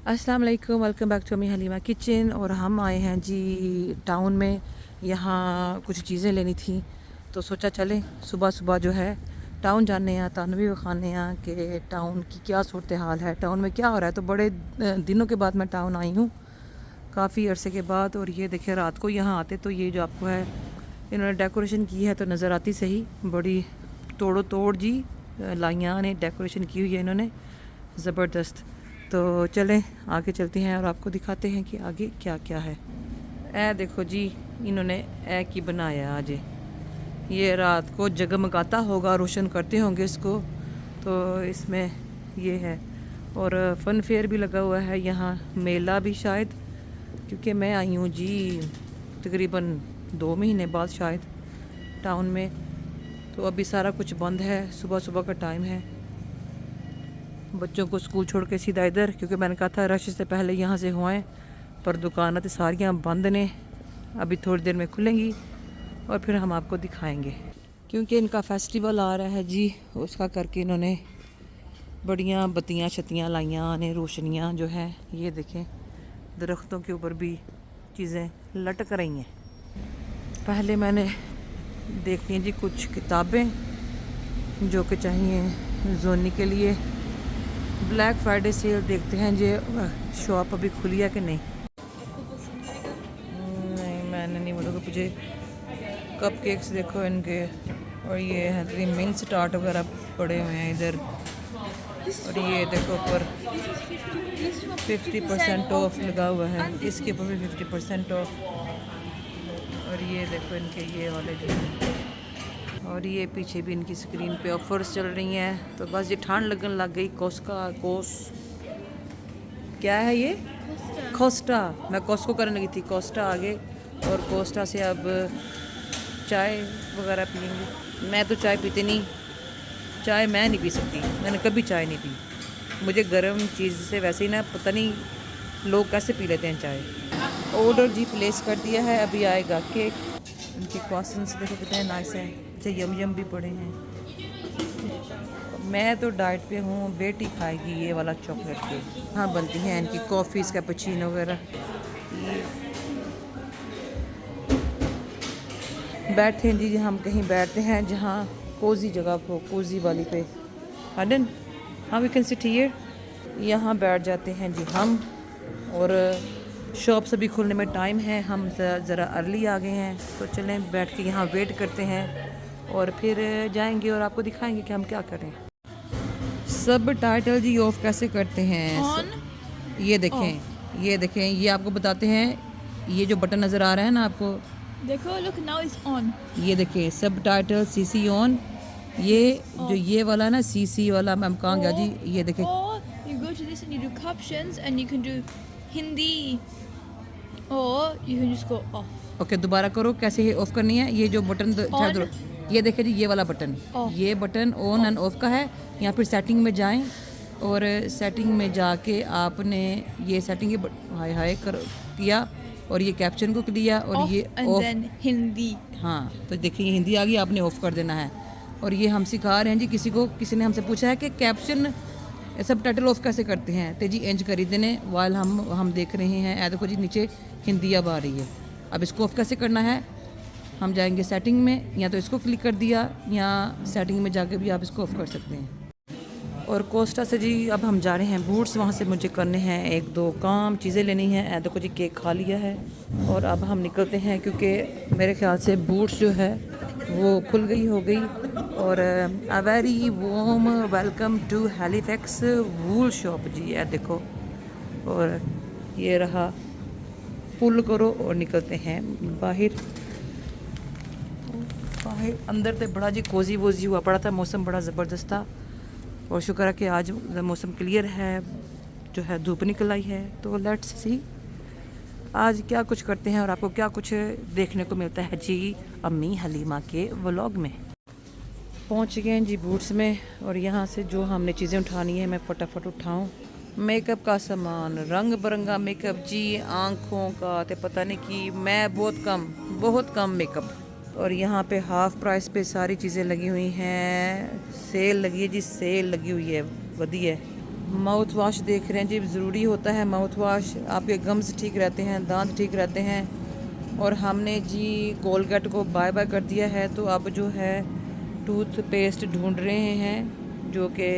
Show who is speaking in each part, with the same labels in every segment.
Speaker 1: अस्सलाम वालेकुम, welcome back to me Halima kitchen. और हम आए हैं जी टाउन में। यहाँ कुछ चीज़ें लेनी थी तो सोचा चलें सुबह सुबह जो है टाउन जाने हैं, तानवी खाने हैं कि टाउन की क्या सूरत हाल है, टाउन में क्या हो रहा है। तो बड़े दिनों के बाद मैं टाउन आई हूँ, काफ़ी अरसे के बाद। और ये देखिए रात को यहाँ आते तो ये जो आपको है इन्होंने डेकोरेशन की है तो नज़र आती सही, बड़ी तोड़ो तोड़ जी लाइयाँ ने डेकोरेशन की हुई है इन्होंने, ज़बरदस्त। तो चलें आगे चलते हैं और आपको दिखाते हैं कि आगे क्या क्या है। ए देखो जी, इन्होंने ए की बनाया आज, ये रात को जगमगाता होगा, रोशन करते होंगे इसको, तो इसमें ये है। और फ़न फेयर भी लगा हुआ है यहाँ, मेला भी शायद, क्योंकि मैं आई हूँ जी तकरीबन 2 महीने बाद शायद टाउन में। तो अभी सारा कुछ बंद है, सुबह सुबह का टाइम है, बच्चों को स्कूल छोड़ के सीधा इधर, क्योंकि मैंने कहा था रश से पहले यहाँ से हुए, पर दुकानें तो सारियाँ बंद ने, अभी थोड़ी देर में खुलेंगी और फिर हम आपको दिखाएंगे। क्योंकि इनका फेस्टिवल आ रहा है जी, उसका करके इन्होंने बढ़िया बत्तियाँ शत्तियाँ लाइयाँ ने, रोशनियाँ जो है ये देखें, दरख्तों के ऊपर भी चीज़ें लटक रही हैं। पहले मैंने देख ली जी कुछ किताबें जो कि चाहिए जोनी के लिए। ब्लैक फ्राइडे सेल देखते हैं जी शॉप अभी खुली है कि नहीं। नहीं मैंने नहीं बोला, मुझे कप केक्स देखो इनके, और ये है मिंट स्टार्ट वगैरह पड़े हुए हैं इधर। और ये देखो ऊपर 50% ऑफ लगा हुआ है, इसके ऊपर भी 50% ऑफ। और ये देखो इनके ये वाले जो, और ये पीछे भी इनकी स्क्रीन पे ऑफर्स चल रही हैं। तो बस ये ठंड लगन लग गई। कोस क्या है ये, कोस्टा। मैं कॉस्को करने लगी थी, कोस्टा आगे, और कोस्टा से अब चाय वगैरह पियेंगे। मैं तो चाय पीती नहीं, चाय मैं नहीं पी सकती, मैंने कभी चाय नहीं पी। मुझे गर्म चीज़ से वैसे ही ना, पता नहीं लोग कैसे पी लेते हैं चाय। ऑर्डर जी प्लेस कर दिया है, अभी आएगा केक। इनके क्वासन्स देखो कितने नाइस हैं, अच्छे यम यम भी पड़े हैं। मैं तो डाइट पे हूँ, बेटी खाएगी ये वाला चॉकलेट केक। हाँ बनती हैं इनकी कॉफ़ीज़, कैपुचिनो वगैरह। बैठते हैं जी, हम कहीं बैठते हैं जहाँ कोजी जगह हो, कोजी वाली पे हार्डन, हाँ वी कैन सिट हियर, यहाँ बैठ जाते हैं जी हम। और शॉप्स अभी खुलने में टाइम है, हम ज़रा अर्ली आ गए हैं, तो चलें बैठ के यहाँ वेट करते हैं और फिर जाएंगे और आपको दिखाएंगे कि हम क्या करें। सब टाइटल जी ऑफ कैसे करते हैं, ये देखें, ये देखें, ये आपको बताते हैं। ये जो बटन नज़र आ रहा है ना आपको,
Speaker 2: देखो, look now it's on.
Speaker 1: ये देखिए सब टाइटल सीसी ऑन। ये जो ये वाला ना सीसी वाला, मैं कहाँ गया जी, ये देखें।
Speaker 2: Or you go to this and you do captions and you can do Hindi, or you can just go off.
Speaker 1: Okay दोबारा करो, कैसे ऑफ करनी है। ये जो बटन
Speaker 2: On.
Speaker 1: ये देखिए जी, ये वाला बटन, ये बटन ऑन एंड ऑफ का है। या फिर सेटिंग में जाएं और सेटिंग में जाके आपने ये सेटिंग हाई हाई कर किया और ये कैप्शन को किया और
Speaker 2: Off
Speaker 1: ये
Speaker 2: and
Speaker 1: ऑफ।
Speaker 2: then Hindi.
Speaker 1: हाँ तो देखिए हिंदी आ गई, आपने ऑफ कर देना है। और ये हम सिखा रहे हैं जी किसी को, किसी ने हमसे पूछा है कि कैप्शन सब टाइटल ऑफ कैसे करते हैं, तो जी इंज करी देने वाल हम देख रहे हैं। ऐ देखो जी नीचे हिंदी अब आ रही है। अब इसको ऑफ कैसे करना है, हम जाएंगे सेटिंग में, या तो इसको क्लिक कर दिया, या सेटिंग में जाके भी आप इसको ऑफ कर सकते हैं। और कोस्टा से जी अब हम जा रहे हैं बूट्स, वहाँ से मुझे करने हैं 1-2 काम, चीज़ें लेनी हैं। ऐ देखो जी केक खा लिया है और अब हम निकलते हैं, क्योंकि मेरे ख्याल से बूट्स जो है वो खुल गई हो गई। और a very warm welcome to Halifax Wool Shop ji, ऐ देखो। और ये रहा, पुल करो और निकलते हैं बाहर। अंदर तो बड़ा जी कोजी वोजी हुआ पड़ा था, मौसम बड़ा ज़बरदस्त था। और शुक्र है कि आज मौसम क्लियर है, जो है धूप निकल आई है। तो लेट्स सी आज क्या कुछ करते हैं और आपको क्या कुछ देखने को मिलता है जी अम्मी हलीमा के व्लॉग में। पहुंच गए हैं जी बूट्स में, और यहाँ से जो हमने चीज़ें उठानी है मैं फटाफट उठाऊं। मेकअप का सामान, रंग बिरंगा मेकअप जी, आँखों का तो पता नहीं कि, मैं बहुत कम मेकअप। और यहाँ पे हाफ प्राइस पे सारी चीज़ें लगी हुई हैं, सेल लगी है जी, सेल लगी हुई है, वधिया है। माउथ वाश देख रहे हैं जी, ज़रूरी होता है माउथ वाश, आपके गम्स ठीक रहते हैं, दांत ठीक रहते हैं। और हमने जी कोलगेट को बाय बाय कर दिया है, तो अब जो है टूथपेस्ट ढूंढ रहे हैं जो कि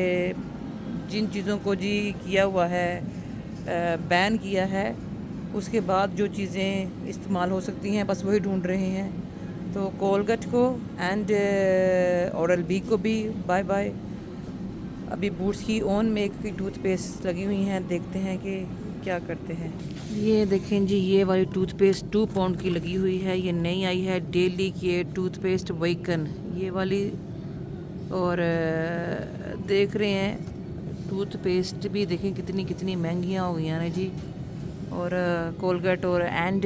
Speaker 1: जिन चीज़ों को जी किया हुआ है, बैन किया है, उसके बाद जो चीज़ें इस्तेमाल हो सकती हैं बस वही ढूंढ रहे हैं। तो कोलगेट को एंड ओरल बी को भी बाय बाय। अभी बूट्स की ओन मेक की टूथपेस्ट लगी हुई हैं, देखते हैं कि क्या करते हैं। ये देखें जी, ये वाली टूथपेस्ट 2 पाउंड की लगी हुई है, ये नई आई है, डेली की टूथपेस्ट वेकन ये वाली। और देख रहे हैं टूथपेस्ट भी देखें कितनी कितनी महंगियाँ हो गई हैं ना जी। और कोलगेट और एंड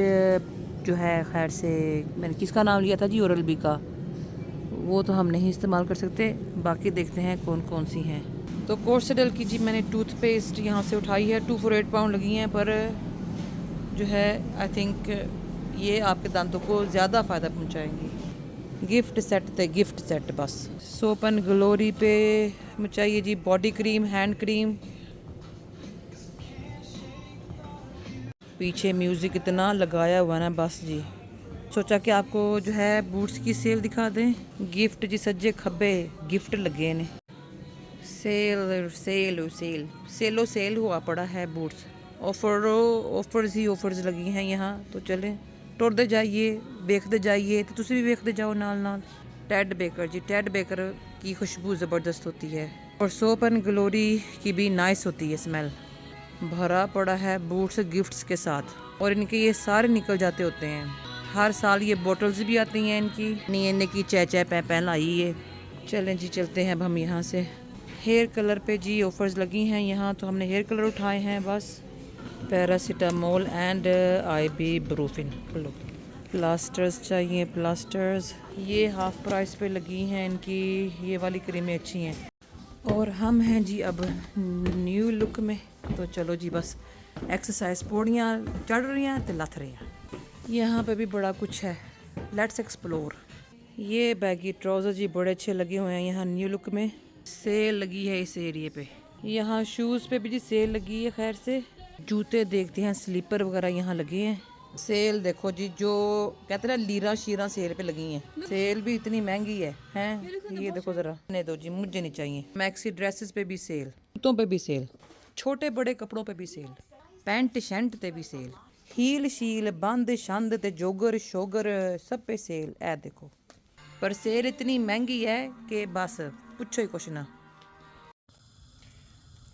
Speaker 1: जो है, खैर से मैंने किसका नाम लिया था जी, ओरल बी का, वो तो हम नहीं इस्तेमाल कर सकते। बाकी देखते हैं कौन कौन सी हैं। तो कोर्सेडल की जी मैंने टूथपेस्ट यहाँ से उठाई है, 2 for 8 पाउंड लगी हैं, पर जो है आई थिंक ये आपके दांतों को ज़्यादा फ़ायदा पहुँचाएंगी। गिफ्ट सेट थे, गिफ्ट सेट बस। सोप एंड ग्लोरी पे चाहिए जी बॉडी क्रीम, हैंड क्रीम। पीछे म्यूज़िक इतना लगाया हुआ ना, बस जी सोचा कि आपको जो है बूट्स की सेल दिखा दें। गिफ्ट जी सज्जे खब्बे गिफ्ट लगे ने, सेल सेल सेल सेलो सेल हुआ पड़ा है बूट्स। ऑफर्स ही ऑफर्स लगी हैं यहाँ। तो चलें टुरदे जाइए, देखते जाइए, तो तुसी भी देखते जाओ नाल नाल। टेड बेकर जी, टेड बेकर की खुशबू ज़बरदस्त होती है, और सोप एंड ग्लोरी की भी नाइस होती है स्मेल। भरा पड़ा है बूट्स गिफ्ट्स के साथ, और इनके ये सारे निकल जाते होते हैं। हर साल ये बोटल्स भी आती हैं इनकी, नहीं इन्हें की चे चे पै लाई है। चलें जी चलते हैं अब हम यहाँ से। हेयर कलर पे जी ऑफर्स लगी हैं यहाँ, तो हमने हेयर कलर उठाए हैं बस। Paracetamol and IB Brufen. Plasters चाहिए, प्लास्टर्स ये हाफ प्राइस पे लगी हैं इनकी, ये वाली क्रीमें अच्छी हैं। और हम हैं जी अब न्यू लुक में, तो चलो जी बस एक्सरसाइज पौड़ियाँ चढ़ रही हैं तो लथ रहे हैं। यहाँ पे भी बड़ा कुछ है, लेट्स एक्सप्लोर। ये बैगी ट्राउज़र जी बड़े अच्छे लगे हुए हैं यहाँ न्यू लुक में। सेल लगी है इस एरिए पे। यहाँ शूज़ पे भी जी सेल लगी है। खैर से जूते देखते हैं, स्लीपर वगैरह यहाँ लगे हैं। सेल देखो जी, जो कहते हैं लीरा शीरा सेल पे लगी हैं। सेल भी इतनी महंगी है हैं। ये देखो ज़रा, नहीं दो जी, मुझे नहीं चाहिए। मैक्सी ड्रेसेस पे भी सेल, जूतों पे भी सेल, छोटे बड़े कपड़ों पे भी सेल, पैंट शैंट पे भी सेल, हील शील बंद शंद ते जोगर शोगर सब पे सेल। ऐ देखो, पर सेल इतनी महंगी है कि बस पूछो ही कुछ ना।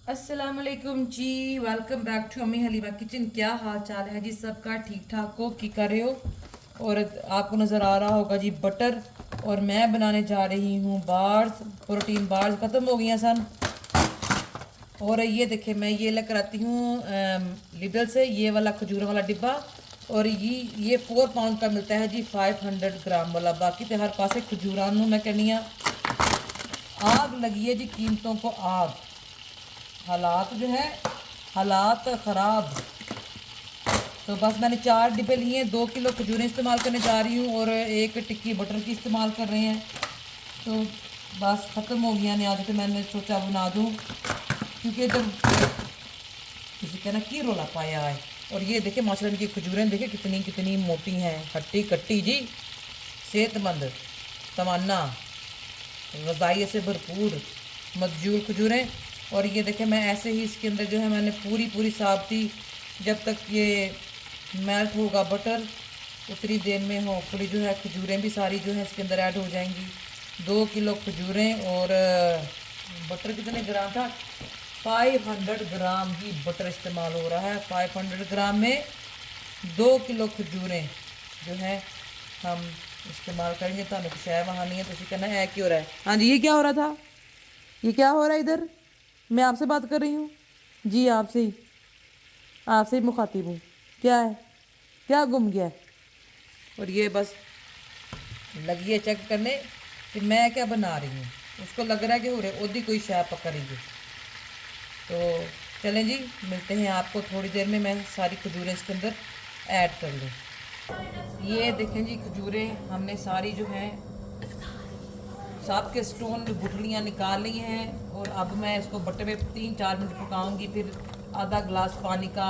Speaker 1: अस्सलाम वालेकुम जी, वेलकम बैक टू अम्मी हलीमा किचन। क्या हाल चाल है जी सबका, ठीक ठाक हो की कर रहे हो? और आपको नज़र आ रहा होगा जी बटर, और मैं बनाने जा रही हूँ बार्स, प्रोटीन बार्स ख़त्म हो गई सन। और ये देखे, मैं ये लेकर आती हूँ लिडल से, ये वाला खजूरों वाला डिब्बा, और ये 4 पाउंड का मिलता है जी, 500 ग्राम वाला। बाकी तो हर पासे खजूरां मैं कहनी आग लगी है जी, कीमतों को आग। हालात जो है, हालात ख़राब। तो बस मैंने 4 डिब्बे लिए हैं, 2 किलो खजूरें इस्तेमाल करने जा रही हूँ, और 1 टिक्की बटर की इस्तेमाल कर रहे हैं। तो बस ख़त्म हो गया नहीं आज, तो मैंने सोचा बना दूँ, क्योंकि जब किसी कहना की रोला पाया है। और ये देखे माशाल्लाह इनकी खजूरें देखे कितनी कितनी मोटी हैं, खट्टी कट्टी जी, सेहतमंद, तमन्ना, ग़िज़ाई से भरपूर मजजूल खजूरें। और ये देखें, मैं ऐसे ही इसके अंदर जो है मैंने पूरी साबती, जब तक ये मेल्ट होगा बटर उतनी देर में होपफुली जो है खजूरें भी सारी जो है इसके अंदर ऐड हो जाएंगी। 2 किलो खजूरें, और बटर कितने ग्राम था, 500 ग्राम ही बटर इस्तेमाल हो रहा है। 500 ग्राम में 2 किलो खजूरें जो है हम इस्तेमाल करेंगे। तो शायद वहाँ नहीं है, तो कहना है क्यों हो रहा है। हाँ जी, ये क्या हो रहा था, ये क्या हो रहा है इधर? मैं आपसे बात कर रही हूँ जी, आपसे ही मुखातिब हूँ। क्या है, क्या गुम गया है? और ये बस लगी है चेक करने कि मैं क्या बना रही हूँ। उसको लग रहा है कि हो रहे ओदी कोई शाय पकड़ेगी। तो चलें जी, मिलते हैं आपको थोड़ी देर में। मैं सारी खजूरें इसके अंदर ऐड कर लूँ। ये देखें जी, खजूरें हमने सारी जो हैं सांप के स्टोन में गुठलियाँ निकाल ली हैं और अब मैं इसको बट्टे में 3-4 मिनट पकाऊंगी। फिर आधा गिलास पानी का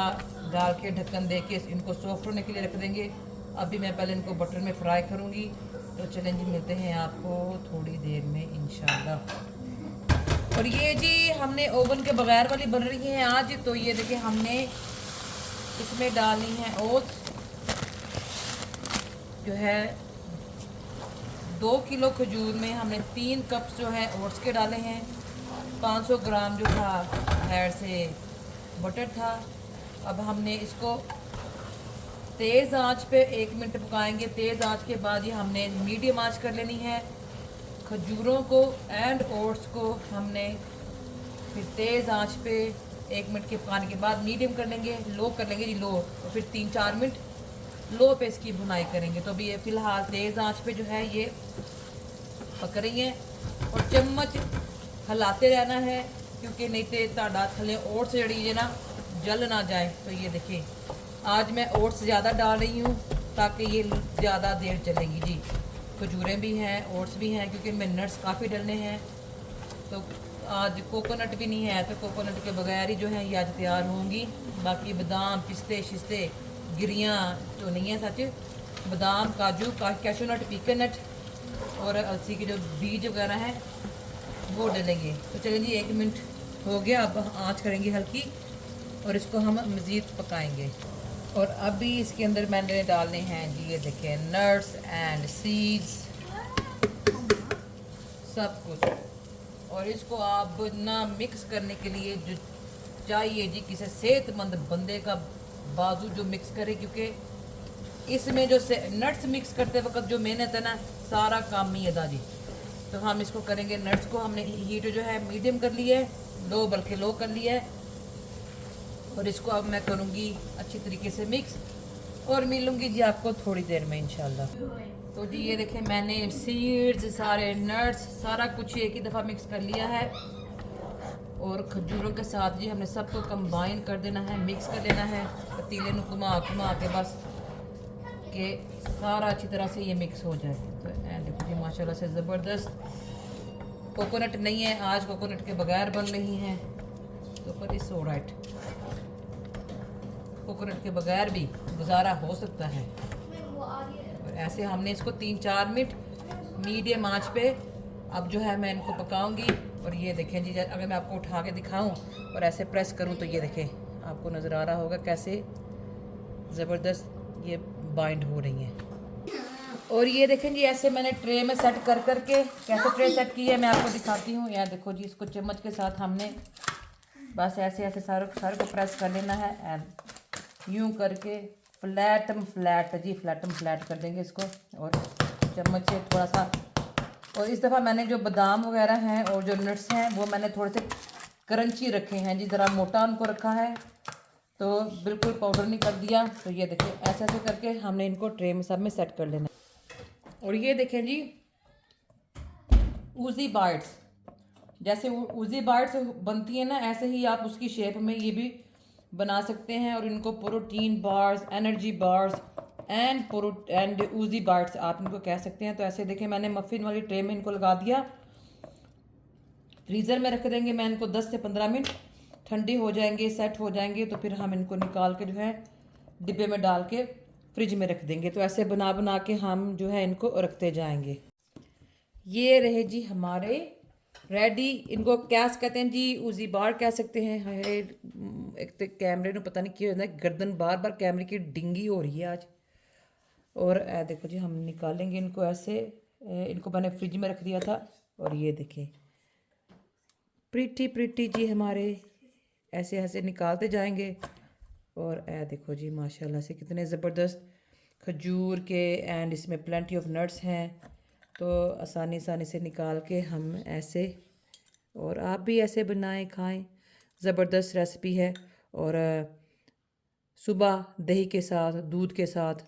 Speaker 1: डाल के ढक्कन दे के इनको सॉफ्ट होने के लिए रख देंगे। अभी मैं पहले इनको बटर में फ्राई करूंगी। तो चलें जी, मिलते हैं आपको थोड़ी देर में इंशाल्लाह। और ये जी हमने ओवन के बगैर वाली बन रही है आज। तो ये देखिए हमने इसमें डालनी है ओट्स, जो है 2 किलो खजूर में हमने 3 कप जो है ओट्स के डाले हैं। 500 ग्राम जो था हेड से बटर था। अब हमने इसको तेज़ आंच पे 1 मिनट पकाएंगे। तेज़ आंच के बाद ये हमने मीडियम आंच कर लेनी है। खजूरों को एंड ओट्स को हमने फिर तेज़ आंच पे 1 मिनट के पकाने के बाद मीडियम कर लेंगे, लो कर लेंगे जी लो, और फिर 3-4 मिनट लो पे इसकी भुनाई करेंगे। तो अभी ये फ़िलहाल तेज़ आंच पे जो है ये पक रही हैं और चम्मच हिलाते रहना है, क्योंकि नहीं तो ताड़ा थले ओट्स जड़ी है ना जल ना जाए। तो ये देखिए आज मैं ओट्स ज़्यादा डाल रही हूँ ताकि ये ज़्यादा देर चलेंगी जी। खजूरें भी हैं, ओट्स भी हैं, क्योंकि इनमें नट्स काफ़ी डलने हैं। तो आज कोकोनट भी नहीं है, तो कोकोनट के बगैर ही जो है ये आज तैयार होंगी। बाकी बादाम, पिस्ते शिस्ते, गिरियाँ तो नहीं है सच, बादाम, काजू, कैशू नट, पीकन नट और अलसी के जो बीज वगैरह हैं वो डलेंगे। तो चलें जी 1 मिनट हो गया, अब आँच करेंगे हल्की और इसको हम मज़ीद पकाएंगे। और अभी इसके अंदर मैंने डालने हैं जी, ये देखें, नट्स एंड सीड्स सब कुछ। और इसको आप ना मिक्स करने के लिए जो चाहिए जी किसी सेहतमंद बंदे का बाजू जो मिक्स करे, क्योंकि इसमें जो नट्स मिक्स करते वक्त जो मेहनत है ना सारा काम ही अदा जी। तो हम इसको करेंगे। नट्स को हमने हीट जो है मीडियम कर ली है, लो बल्कि लो कर लिया है। और इसको अब मैं करूँगी अच्छी तरीके से मिक्स और मिलूँगी जी आपको थोड़ी देर में इंशाल्लाह। तो जी ये देखें मैंने सीड्स, सारे नट्स, सारा कुछ एक ही दफ़ा मिक्स कर लिया है। और खजूरों के साथ जी हमने सबको कंबाइन कर देना है, मिक्स कर लेना है पतीले में घुमा घुमा के, बस कि सारा अच्छी तरह से ये मिक्स हो जाए। तो देखो जी माशाल्लाह से ज़बरदस्त। कोकोनट नहीं है आज, कोकोनट के बगैर बन रही हैं, तो पर इट्स ऑलराइट, कोकोनट के बगैर भी गुजारा हो सकता है। और ऐसे हमने इसको 3-4 मिनट मीडियम आंच पे अब जो है मैं इनको पकाऊंगी। और ये देखें जी, अगर मैं आपको उठा के दिखाऊं और ऐसे प्रेस करूं तो ये देखें आपको नज़र आ रहा होगा कैसे ज़बरदस्त ये बाइंड हो रही हैं। और ये देखें जी ऐसे मैंने ट्रे में सेट कर करके, कैसे ट्रे सेट की है मैं आपको दिखाती हूँ। यार देखो जी, इसको चम्मच के साथ हमने बस ऐसे ऐसे सारे को प्रेस कर लेना है एंड यूं करके फ्लैट जी फ्लैट कर देंगे इसको। और चम्मच से थोड़ा सा, और इस दफ़ा मैंने जो बादाम वगैरह हैं और जो नट्स हैं वो मैंने थोड़े से क्रंची रखे हैं जी, ज़रा मोटा उनको रखा है, तो बिल्कुल पाउडर नहीं कर दिया। तो ये देखिए ऐसे ऐसे करके हमने इनको ट्रे में सब में सेट कर लेना। और ये देखें जी ऊज़ी बाइट्स, जैसे ऊज़ी बाइट्स बनती है ना ऐसे ही आप उसकी शेप में ये भी बना सकते हैं। और इनको protein bars, energy bars and oozy bites आप इनको कह सकते हैं। तो ऐसे देखें मैंने मफ़िन वाली ट्रे में इनको लगा दिया, फ्रीज़र में रख देंगे। मैं इनको 10 से 15 मिनट ठंडे हो जाएंगे, सेट हो जाएंगे, तो फिर हम इनको निकाल के जो है डिब्बे में डाल के फ्रिज में रख देंगे। तो ऐसे बना बना के हम जो है इनको रखते जाएंगे। ये रहे जी हमारे रेडी। इनको क्या कहते हैं जी, ऊज़ी बार कह सकते हैं। एक तो कैमरे में पता नहीं क्यों होता है, गर्दन बार बार कैमरे की डिंगी हो रही है आज। और देखो जी हम निकालेंगे इनको ऐसे, इनको मैंने फ्रिज में रख दिया था। और ये देखें प्रिटी जी हमारे ऐसे ऐसे निकालते जाएंगे। और देखो जी माशाल्लाह से कितने ज़बरदस्त खजूर के एंड इसमें प्लेंटी ऑफ नट्स हैं। तो आसानी से निकाल के हम ऐसे, और आप भी ऐसे बनाएं खाएं, ज़बरदस्त रेसिपी है। और सुबह दही के साथ, दूध के साथ,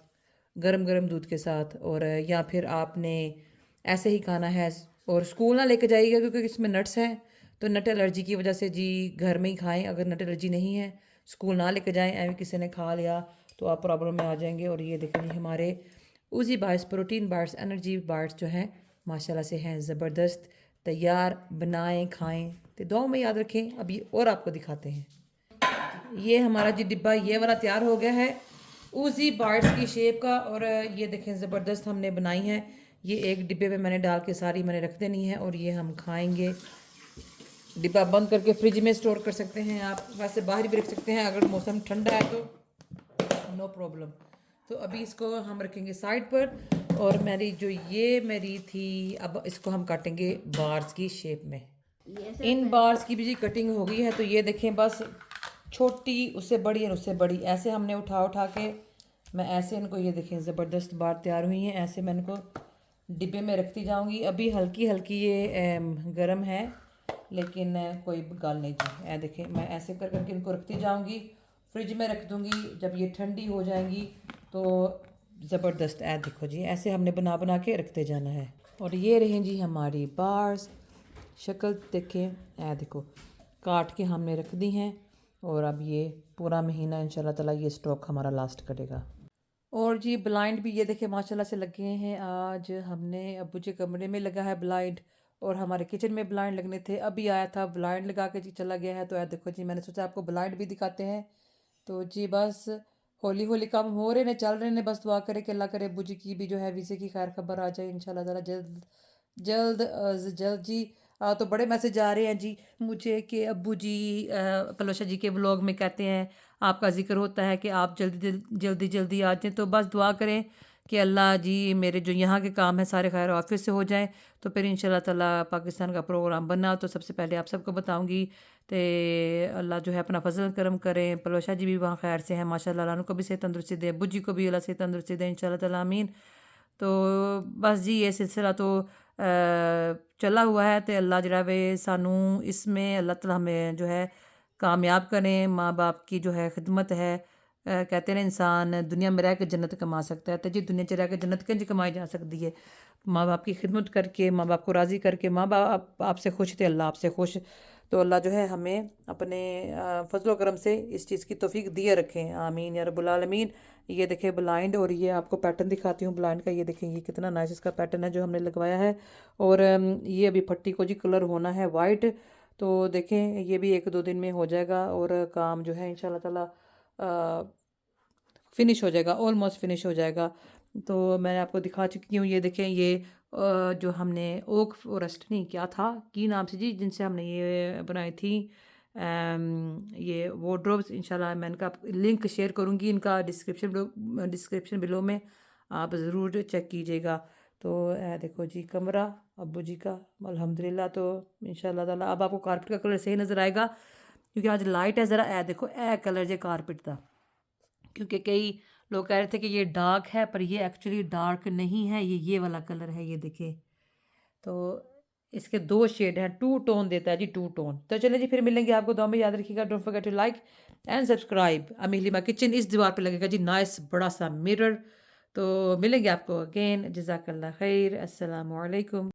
Speaker 1: गरम दूध के साथ, और या फिर आपने ऐसे ही खाना है। और स्कूल ना लेके जाइएगा क्योंकि इसमें नट्स हैं, तो नट एलर्जी की वजह से जी घर में ही खाएं। अगर नट एलर्जी नहीं है स्कूल ना लेके जाएं, ऐसे किसी ने खा लिया तो आप प्रॉब्लम में आ जाएंगे। और ये देखिए हमारे oozy bars, protein bars, energy bars जो हैं माशाल्लाह से हैं ज़बरदस्त। तैयार बनाएं खाएं तो दुआ में याद रखें। अभी और आपको दिखाते हैं। ये हमारा जी डिब्बा ये वाला तैयार हो गया है उसी बार्ड्स की शेप का। और ये देखें ज़बरदस्त हमने बनाई है। ये एक डिब्बे में मैंने डाल के सारी मैंने रख देनी है और ये हम खाएंगे। डिब्बा बंद करके फ्रिज में स्टोर कर सकते हैं आप, वैसे बाहर भी रख सकते हैं अगर मौसम ठंडा है तो नो प्रॉब्लम। तो अभी इसको हम रखेंगे साइड पर। और मेरी जो ये मेरी थी अब इसको हम काटेंगे बार्स की शेप में। इन बार्स की भी जी कटिंग हो गई है। तो ये देखें बस छोटी उससे बड़ी और उससे बड़ी ऐसे हमने उठा उठा के मैं ऐसे इनको ये देखें ज़बरदस्त बार तैयार हुई हैं। ऐसे मैं इनको डिब्बे में रखती जाऊंगी। अभी हल्की हल्की ये गर्म है लेकिन कोई गल नहीं जी। ऐ देखें मैं ऐसे कर करके इनको रखती जाऊंगी, फ्रिज में रख दूंगी। जब ये ठंडी हो जाएंगी तो ज़बरदस्त ऐ देखो जी ऐसे हमने बना बना के रखते जाना है। और ये रहें जी हमारी बार्स, शक्ल देखें ऐ देखो काट के हमने रख दी हैं। और अब ये पूरा महीना इंशाल्लाह ताला ये स्टॉक हमारा लास्ट करेगा। और जी ब्लाइंड भी ये देखे माशाल्लाह से लगे हैं। आज हमने अब्बू जी कमरे में लगा है ब्लाइंड और हमारे किचन में ब्लाइंड लगने थे। अभी आया था ब्लाइंड लगा के जी चला गया है। तो यार देखो जी मैंने सोचा आपको ब्लाइंड भी दिखाते हैं। तो जी बस हौली हौली काम हो रहे ने चल रहे ने। बस दुआ करे कि अल्लाह करे अब्बू जी की भी जो है वीज़े की खैर खबर आ जाए इंशाल्लाह ताला जल्द जल्द जल्द जी। तो बड़े मैसेज आ रहे हैं जी मुझे कि अब्बू जी पलोशा जी के व्लॉग में कहते हैं आपका ज़िक्र होता है कि आप जल्दी जल्दी जल्दी आ जाएँ। तो बस दुआ करें कि अल्लाह जी मेरे जो यहाँ के काम है सारे खैर ऑफिस से हो जाएं। तो फिर इंशाल्लाह ताला पाकिस्तान का प्रोग्राम बनना तो सबसे पहले आप सबको बताऊंगी। तो अल्लाह जो है अपना फजल करम करें। पलोशा जी भी वहाँ खैर से हैं माशाल्लाह, उनको भी सेहत तंदुरुस्ती दे, अब्बू जी को भी अल्लाह से तंदुरुस्ती दे इंशाल्लाह ताला आमीन। तो बस जी ये सिलसिला तो चला हुआ है। तो अल्लाह जरा वे सानू इसमें अल्लाह ताला हमें जो है कामयाब करें। माँ बाप की जो है खिदमत है। कहते हैं इंसान दुनिया में रह के जन्नत कमा सकता है। तो जी दुनिया च रह के जन्नत कंज कमाई जा सकती है माँ बाप की खिदमत करके, माँ बाप को राज़ी करके। माँ बाप आपसे खुश थे अल्लाह आपसे खुश। तो अल्लाह जो है हमें अपने फजलो करम से इस चीज़ की तौफीक दिए रखें आमीन या रब्बुल आलमीन। ये देखें ब्लाइंड और ये आपको पैटर्न दिखाती हूँ ब्लाइंड का। ये देखें ये कितना नाइस इसका पैटर्न है जो हमने लगवाया है। और ये अभी पट्टी को जी कलर होना है वाइट। तो देखें ये भी 1-2 दिन में हो जाएगा और काम जो है इंशाल्लाह ताला फिनिश हो जाएगा, ऑलमोस्ट फिनिश हो जाएगा। तो मैं आपको दिखा चुकी हूँ। ये देखें ये जो हमने ओक फॉरेस्ट नहीं क्या था की नाम से जी जिनसे हमने ये बनाई थी ये वार्डरोब्स। इंशाल्लाह मैं इनका लिंक शेयर करूँगी इनका डिस्क्रिप्शन बिलो में, आप ज़रूर चेक कीजिएगा। तो देखो जी कमरा अब्बू जी का अल्हम्दुलिल्लाह। तो इंशाल्लाह ताला अब आपको कारपेट का कलर सही नज़र आएगा क्योंकि आज लाइट है ज़रा। देखो कलर जे कारपेट का, क्योंकि कई लोग कह रहे थे कि ये डार्क है पर ये एक्चुअली डार्क नहीं है, ये वाला कलर है। ये देखिए तो इसके 2 शेड हैं, 2 टोन देता है जी 2 टोन। तो चलिए जी फिर मिलेंगे आपको दुआ में याद रखिएगा। Don't forget to like and subscribe. Ammi Halima kitchen इस दीवार पे लगेगा जी नाइस बड़ा सा मिरर। तो मिलेंगे आपको अगेन। जज़ाकल्लाह खैर। अस्सलाम वालेकुम।